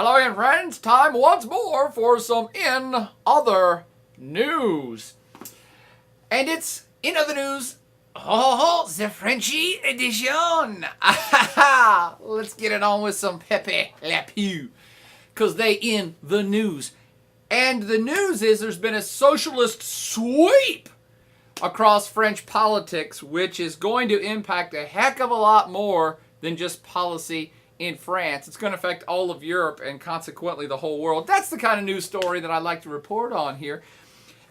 Hello again, friends. Time once more for some In Other News. And it's In Other News, the Frenchy edition. Let's get it on with some Pepe Le Pew, because they in the news. And the news is there's been a socialist sweep across French politics, which is going to impact a heck of a lot more than just policy in France. It's going to affect all of Europe and consequently the whole world. That's the kind of news story that I like to report on here.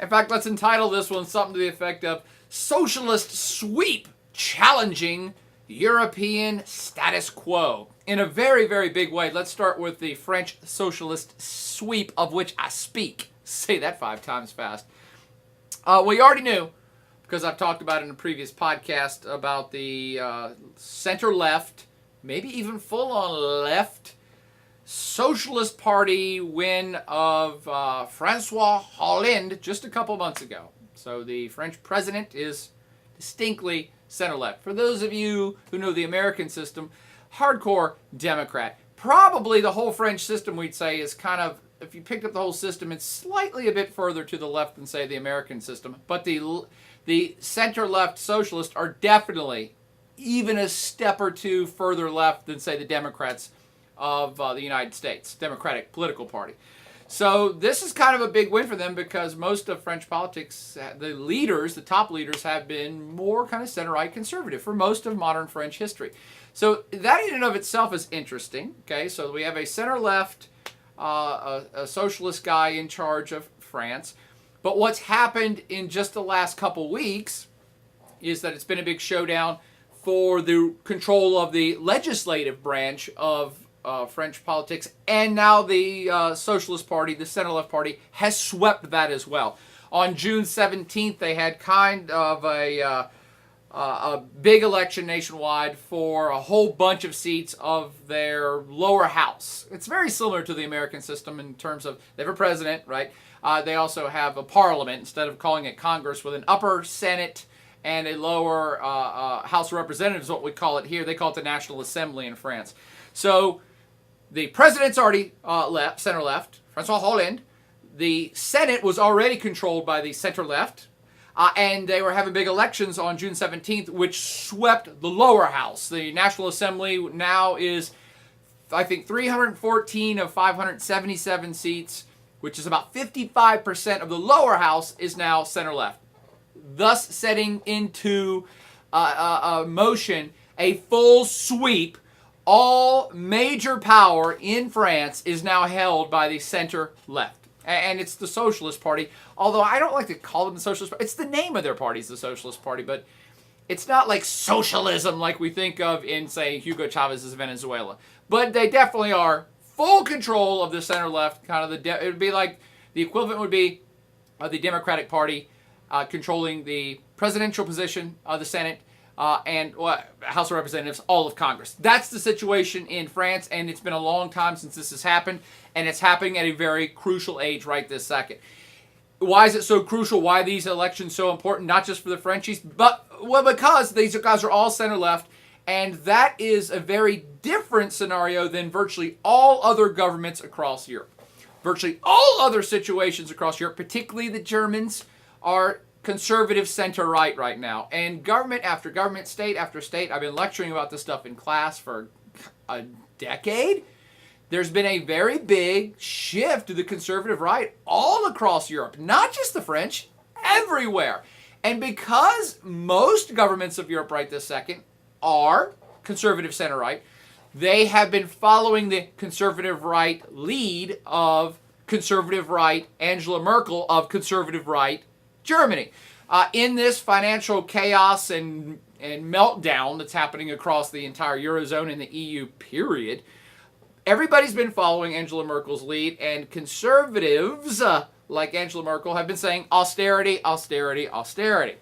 In fact, let's entitle this one something to the effect of Socialist Sweep Challenging European Status Quo. In a very, very big way. Let's start with the French socialist sweep of which I speak. Say that 5 times fast. We already knew, because I've talked about it in a previous podcast, about the center-left, maybe even full-on left, Socialist Party win of François Hollande just a couple months ago. So the French president is distinctly center-left. For those of you who know the American system, hardcore Democrat. Probably the whole French system, we'd say, is kind of, if you picked up the whole system, it's slightly a bit further to the left than, say, the American system. But the center-left socialists are definitely even a step or two further left than, say, the Democrats of the United States, Democratic political party. So this is kind of a big win for them because most of French politics, the top leaders, have been more kind of center-right conservative for most of modern French history. So that in and of itself is interesting. Okay, so we have a center-left, a socialist guy in charge of France. But what's happened in just the last couple weeks is that it's been a big showdown for the control of the legislative branch of French politics, and now the Socialist Party, the center-left party, has swept that as well. On June 17th, they had kind of a big election nationwide for a whole bunch of seats of their lower house. It's very similar to the American system in terms of they have a president, right? They also have a parliament, instead of calling it Congress, with an upper Senate and a lower House of Representatives, what we call it here. They call it the National Assembly in France. So the president's already center-left, François Hollande. The Senate was already controlled by the center-left, and they were having big elections on June 17th, which swept the lower house. The National Assembly now is, I think, 314 of 577 seats, which is about 55% of the lower house is now center-left, thus setting into motion a full sweep. All major power in France is now held by the center-left. And it's the Socialist Party, although I don't like to call them the Socialist Party. It's the name of their party is the Socialist Party, but it's not like socialism like we think of in, say, Hugo Chavez's Venezuela. But they definitely are full control of the center-left. It would be like, the equivalent would be the Democratic Party controlling the presidential position of the Senate, and House of Representatives, all of Congress. That's the situation in France, and it's been a long time since this has happened, and it's happening at a very crucial age right this second. Why is it so crucial? Why are these elections so important? Not just for the Frenchies, but because these guys are all center-left, and that is a very different scenario than virtually all other governments across Europe. Virtually all other situations across Europe, particularly the Germans, are conservative center-right right now. And government after government, state after state, I've been lecturing about this stuff in class for a decade. There's been a very big shift to the conservative right all across Europe, not just the French, everywhere. And because most governments of Europe right this second are conservative center-right, they have been following the conservative right lead of conservative right Angela Merkel of conservative right Germany. In this financial chaos and meltdown that's happening across the entire Eurozone and the EU period, everybody's been following Angela Merkel's lead, and conservatives like Angela Merkel have been saying austerity, austerity, austerity.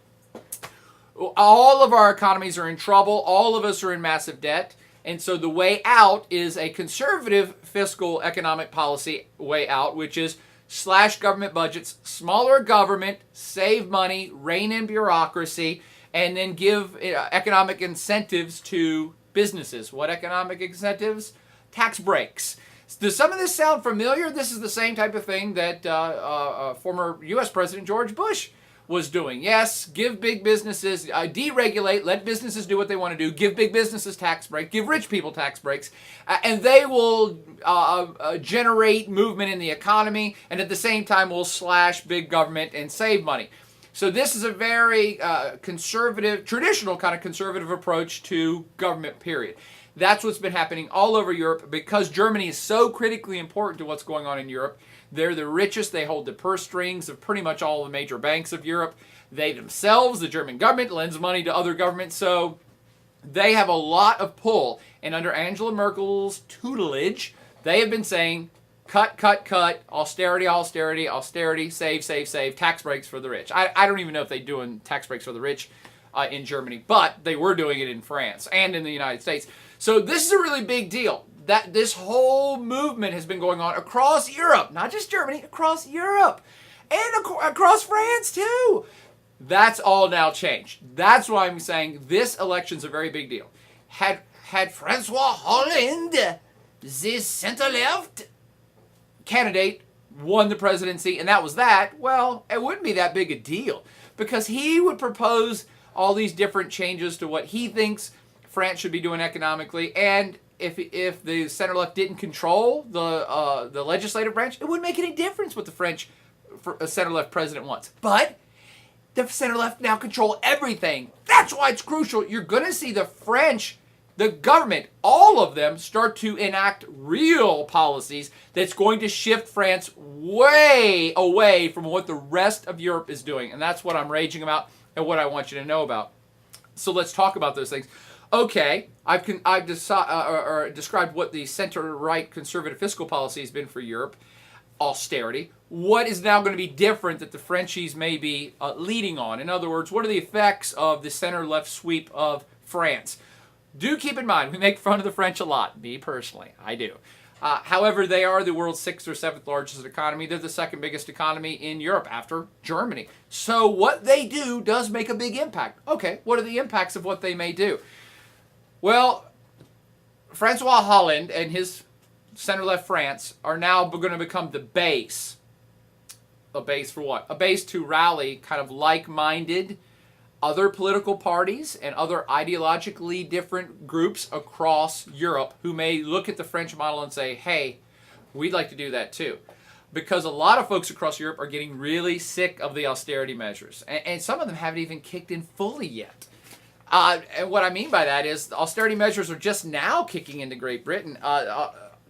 All of our economies are in trouble. All of us are in massive debt. And so the way out is a conservative fiscal economic policy way out, which is slash government budgets, smaller government, save money, rein in bureaucracy, and then give economic incentives to businesses. What economic incentives? Tax breaks. Does some of this sound familiar? This is the same type of thing that former U.S. President George Bush was doing. Yes, give big businesses, deregulate, let businesses do what they want to do, give big businesses tax breaks, give rich people tax breaks, and they will generate movement in the economy, and at the same time will slash big government and save money. So this is a very conservative, traditional kind of conservative approach to government, period. That's what's been happening all over Europe because Germany is so critically important to what's going on in Europe. They're the richest. They hold the purse strings of pretty much all the major banks of Europe. They themselves, the German government, lends money to other governments. So they have a lot of pull. And under Angela Merkel's tutelage, they have been saying, cut, cut, cut, austerity, austerity, austerity, save, save, save, tax breaks for the rich. I don't even know if they're doing tax breaks for the rich in Germany, but they were doing it in France and in the United States. So this is a really big deal. That this whole movement has been going on across Europe, not just Germany, across Europe, and across France too. That's all now changed. That's why I'm saying this election's a very big deal. Had Francois Hollande, the center-left candidate, won the presidency, and that was that, well, it wouldn't be that big a deal because he would propose all these different changes to what he thinks France should be doing economically, and if the center-left didn't control the legislative branch, it wouldn't make any difference what the French center-left president wants. But the center-left now control everything. That's why it's crucial. You're going to see the French, the government, all of them start to enact real policies that's going to shift France way away from what the rest of Europe is doing. And that's what I'm raging about and what I want you to know about. So let's talk about those things. Okay, I've described what the center-right conservative fiscal policy has been for Europe, austerity. What is now going to be different that the Frenchies may be leading on? In other words, what are the effects of the center-left sweep of France? Do keep in mind, we make fun of the French a lot. Me personally, I do. However, they are the world's 6th or 7th largest economy. They're the second biggest economy in Europe after Germany. So what they do does make a big impact. Okay, what are the impacts of what they may do? Well, Francois Hollande and his center-left France are now going to become the base. A base for what? A base to rally kind of like-minded other political parties and other ideologically different groups across Europe who may look at the French model and say, hey, we'd like to do that too. Because a lot of folks across Europe are getting really sick of the austerity measures. And some of them haven't even kicked in fully yet. And what I mean by that is the austerity measures are just now kicking into Great Britain.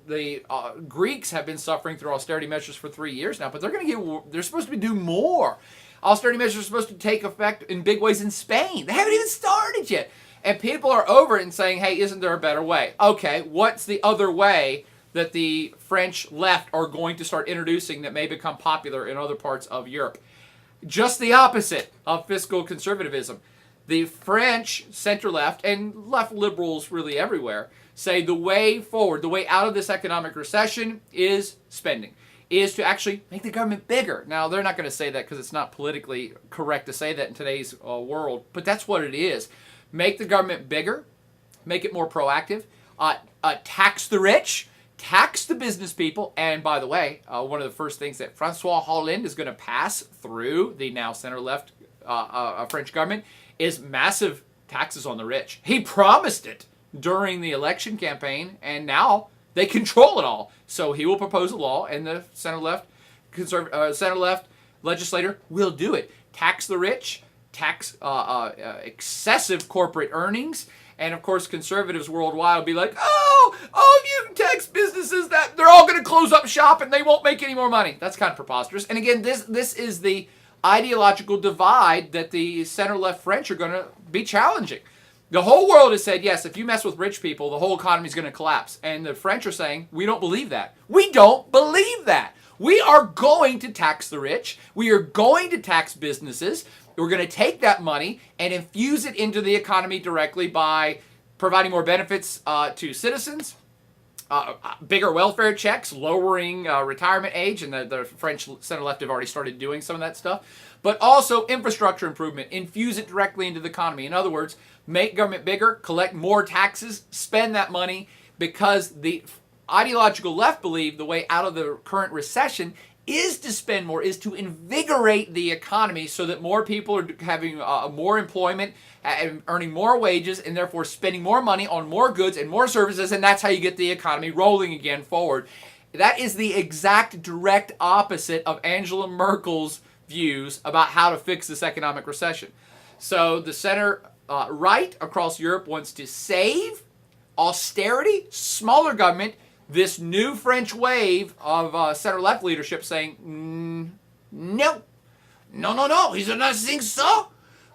The Greeks have been suffering through austerity measures for 3 years now, but they're supposed to do more. Austerity measures are supposed to take effect in big ways in Spain. They haven't even started yet. And people are over it and saying, hey, isn't there a better way? Okay, what's the other way that the French left are going to start introducing that may become popular in other parts of Europe? Just the opposite of fiscal conservatism. The French center-left and left liberals really everywhere say the way forward, the way out of this economic recession is spending, is to actually make the government bigger. Now, they're not going to say that because it's not politically correct to say that in today's world, but that's what it is. Make the government bigger, make it more proactive, tax the rich, tax the business people, and by the way, one of the first things that Francois Hollande is going to pass through the now center-left French government is massive taxes on the rich. He promised it during the election campaign, and now they control it all. So he will propose a law, and the center-left legislator will do it. Tax the rich, tax excessive corporate earnings, and of course conservatives worldwide will be like, oh, you tax businesses, that they're all going to close up shop and they won't make any more money. That's kind of preposterous. And again, this is the ideological divide that the center-left French are going to be challenging. The whole world has said, yes, if you mess with rich people, the whole economy is going to collapse. And the French are saying, we don't believe that. We don't believe that. We are going to tax the rich. We are going to tax businesses. We're going to take that money and infuse it into the economy directly by providing more benefits to citizens, bigger welfare checks, lowering retirement age, and the French center-left have already started doing some of that stuff, but also infrastructure improvement, infuse it directly into the economy. In other words, make government bigger, collect more taxes, spend that money, because the ideological left believe the way out of the current recession is to spend more, is to invigorate the economy so that more people are having more employment and earning more wages and therefore spending more money on more goods and more services, and that's how you get the economy rolling again forward. That is the exact direct opposite of Angela Merkel's views about how to fix this economic recession. So the center right across Europe wants to save, austerity, smaller government. This new French wave of center-left leadership saying, no, he does not think so.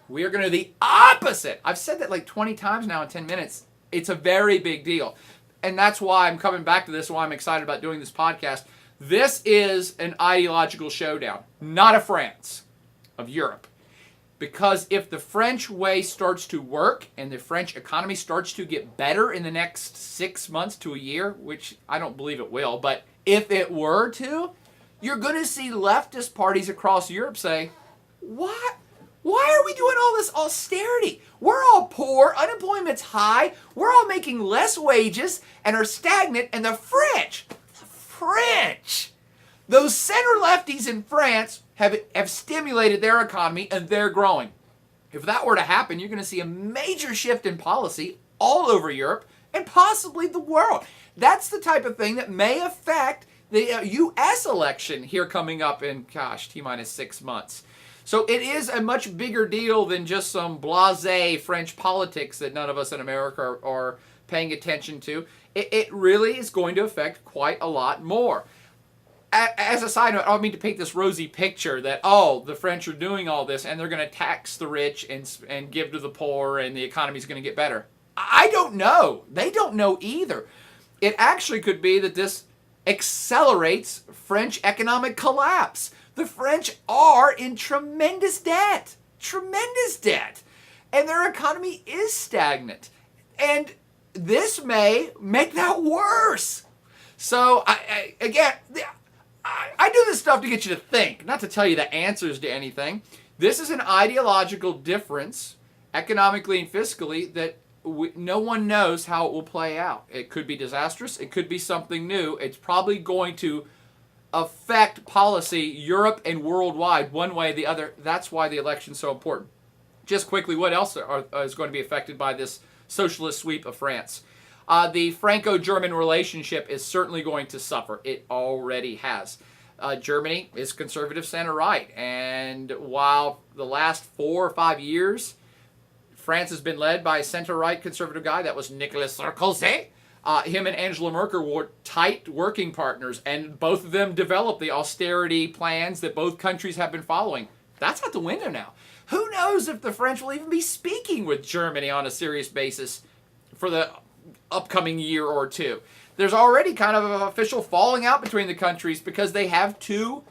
We are going to do the opposite. I've said that like 20 times now in 10 minutes. It's a very big deal. And that's why I'm coming back to this, why I'm excited about doing this podcast. This is an ideological showdown, not of France, of Europe. Because if the French way starts to work and the French economy starts to get better in the next 6 months to a year, which I don't believe it will, but if it were to, you're going to see leftist parties across Europe say, what? Why are we doing all this austerity? We're all poor, unemployment's high, we're all making less wages and are stagnant, and the French, those center lefties in France have stimulated their economy and they're growing. If that were to happen, you're going to see a major shift in policy all over Europe and possibly the world. That's the type of thing that may affect the U.S. election here coming up in, T-minus 6 months. So it is a much bigger deal than just some blasé French politics that none of us in America are paying attention to. It really is going to affect quite a lot more. As a side note, I don't mean to paint this rosy picture that, the French are doing all this and they're going to tax the rich and give to the poor and the economy's going to get better. I don't know. They don't know either. It actually could be that this accelerates French economic collapse. The French are in tremendous debt. And their economy is stagnant. And this may make that worse. So, I do this stuff to get you to think, not to tell you the answers to anything. This is an ideological difference, economically and fiscally, that no one knows how it will play out. It could be disastrous. It could be something new. It's probably going to affect policy, Europe and worldwide, one way or the other. That's why the election's so important. Just quickly, what else is going to be affected by this socialist sweep of France? The Franco-German relationship is certainly going to suffer. It already has. Germany is conservative center-right, and while the last 4 or 5 years, France has been led by a center-right conservative guy, that was Nicolas Sarkozy. Him and Angela Merkel were tight working partners, and both of them developed the austerity plans that both countries have been following. That's out the window now. Who knows if the French will even be speaking with Germany on a serious basis for the upcoming year or two. There's already kind of an official falling out between the countries because they have two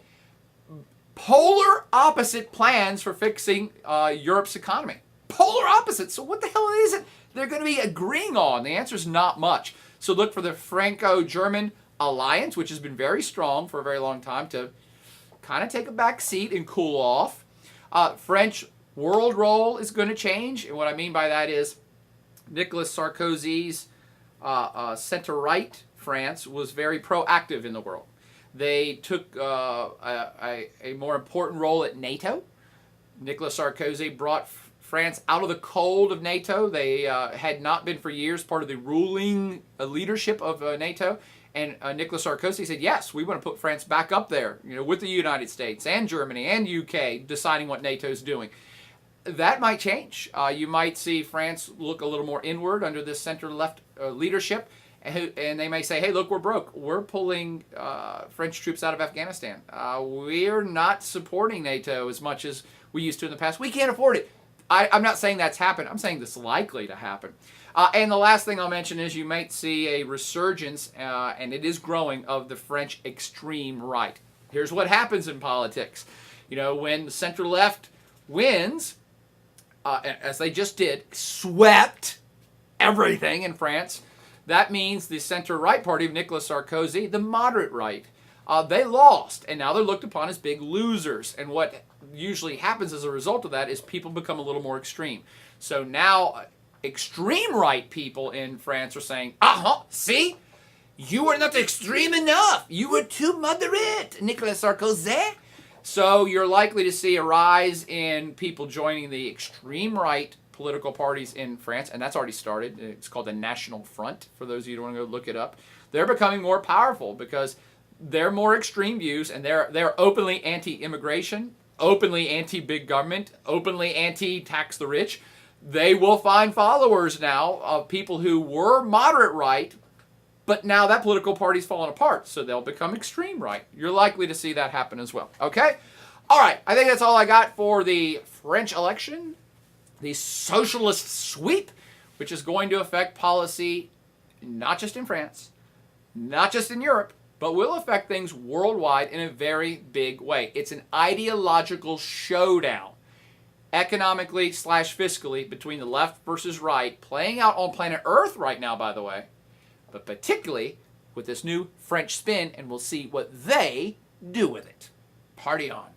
polar opposite plans for fixing Europe's economy. Polar opposite. So what the hell is it they're going to be agreeing on? The answer is not much. So look for the Franco-German alliance, which has been very strong for a very long time, to kind of take a back seat and cool off. French world role is going to change. And what I mean by that is Nicolas Sarkozy's center-right France was very proactive in the world. They took a more important role at NATO. Nicolas Sarkozy brought France out of the cold of NATO. They had not been for years part of the ruling leadership of NATO. And Nicolas Sarkozy said, yes, we want to put France back up there, with the United States and Germany and UK deciding what NATO's doing. That might change. You might see France look a little more inward under this center-left leadership, and they may say, hey, look, we're broke. We're pulling French troops out of Afghanistan. We're not supporting NATO as much as we used to in the past. We can't afford it. I'm not saying that's happened. I'm saying this is likely to happen. And the last thing I'll mention is you might see a resurgence, and it is growing, of the French extreme right. Here's what happens in politics. When the center-left wins, as they just did, swept everything in France, that means the center-right party of Nicolas Sarkozy, the moderate right, they lost, and now they're looked upon as big losers. And what usually happens as a result of that is people become a little more extreme. So now extreme right people in France are saying, see, You are not extreme enough. You are too moderate, Nicolas Sarkozy. So you're likely to see a rise in people joining the extreme right political parties in France, and that's already started. It's called the National Front, for those of you who want to go look it up. They're becoming more powerful because they're more extreme views, and they're openly anti-immigration, openly anti-big government, openly anti-tax the rich. They will find followers now of people who were moderate right, but now that political party's fallen apart, so they'll become extreme right. You're likely to see that happen as well. Okay? All right, I think that's all I got for the French election, the socialist sweep, which is going to affect policy not just in France, not just in Europe, but will affect things worldwide in a very big way. It's an ideological showdown, economically / fiscally, between the left versus right, playing out on planet Earth right now, by the way, but particularly with this new French spin, and we'll see what they do with it. Party on.